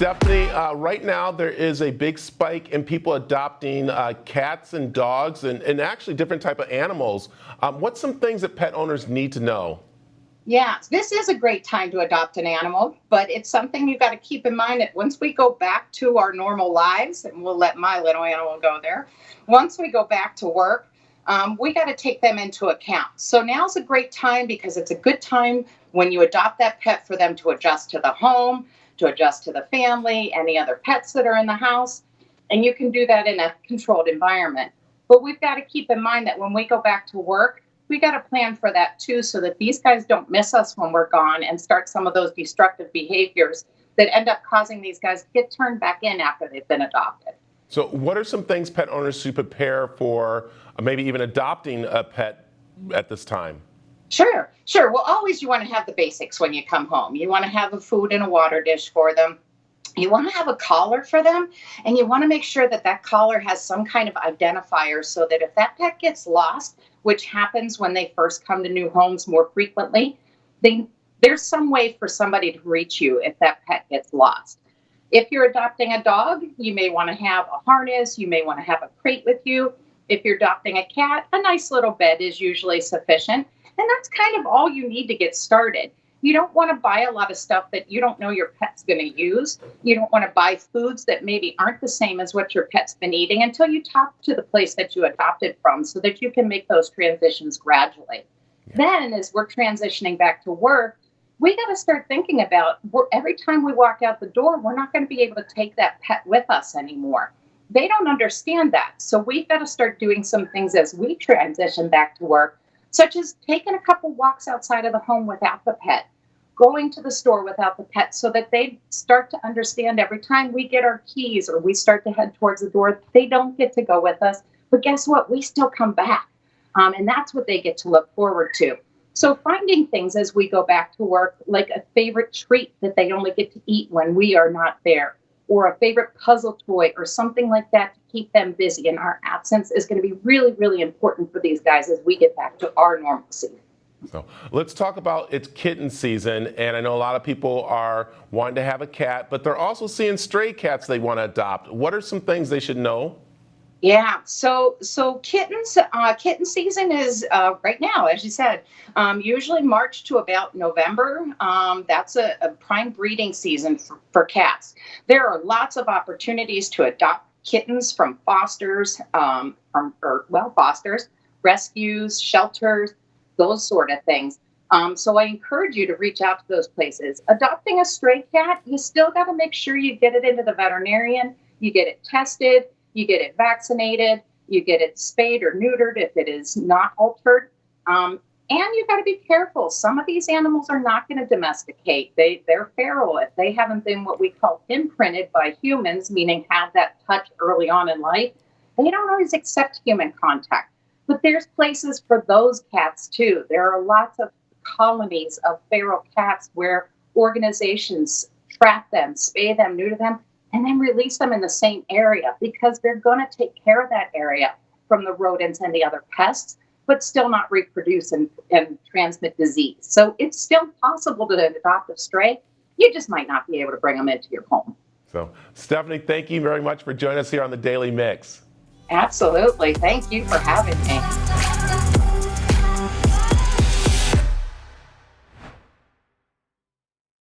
Stephanie, right now there is a big spike in people adopting cats and dogs and actually different type of animals. What's some things that pet owners need to know? Yeah, this is a great time to adopt an animal, but it's something you got to keep in mind that once we go back to our normal lives, and we'll let my little animal go there, once we go back to work, we got to take them into account. So now's a great time because it's a good time when you adopt that pet for them to adjust to the home, to adjust to the family, any other pets that are in the house, and you can do that in a controlled environment. But we've got to keep in mind that when we go back to work, we got to plan for that too so that these guys don't miss us when we're gone and start some of those destructive behaviors that end up causing these guys to get turned back in after they've been adopted. So what are some things pet owners should prepare for maybe even adopting a pet at this time? Sure. Well, always you want to have the basics when you come home. You want to have a food and a water dish for them. You want to have a collar for them, and you want to make sure that that collar has some kind of identifier so that if that pet gets lost, which happens when they first come to new homes more frequently, there's some way for somebody to reach you if that pet gets lost. If you're adopting a dog, you may want to have a harness, you may want to have a crate with you. If you're adopting a cat, a nice little bed is usually sufficient, and that's kind of all you need to get started. You don't want to buy a lot of stuff that you don't know your pet's going to use. You don't want to buy foods that maybe aren't the same as what your pet's been eating until you talk to the place that you adopted from so that you can make those transitions gradually. Yeah. Then, as we're transitioning back to work, we got to start thinking about every time we walk out the door, we're not going to be able to take that pet with us anymore. They don't understand that. So we've got to start doing some things as we transition back to work, such as taking a couple walks outside of the home without the pet, going to the store without the pet, so that they start to understand every time we get our keys or we start to head towards the door, they don't get to go with us. But guess what? We still come back. And that's what they get to look forward to. So finding things as we go back to work, like a favorite treat that they only get to eat when we are not there, or a favorite puzzle toy or something like that to keep them busy in our absence is going to be really, really important for these guys as we get back to our normalcy. So let's talk about it's kitten season, and I know a lot of people are wanting to have a cat, but they're also seeing stray cats they want to adopt. What are some things they should know? Yeah, so kittens, kitten season is right now, as you said, usually March to about November. That's a prime breeding season for cats. There are lots of opportunities to adopt kittens from fosters, fosters, rescues, shelters, those sort of things. So I encourage you to reach out to those places. Adopting a stray cat, you still got to make sure you get it into the veterinarian, you get it tested, you get it vaccinated, you get it spayed or neutered if it is not altered. And you got to be careful. Some of these animals are not going to domesticate. They're feral. If they haven't been what we call imprinted by humans, meaning have that touch early on in life, they don't always accept human contact. But there's places for those cats too. There are lots of colonies of feral cats where organizations trap them, spay them, neuter them, and then release them in the same area because they're going to take care of that area from the rodents and the other pests, but still not reproduce and transmit disease. So it's still possible to adopt a stray. You just might not be able to bring them into your home. So, Stephanie, thank you very much for joining us here on the Daily Mix. Absolutely. Thank you for having me.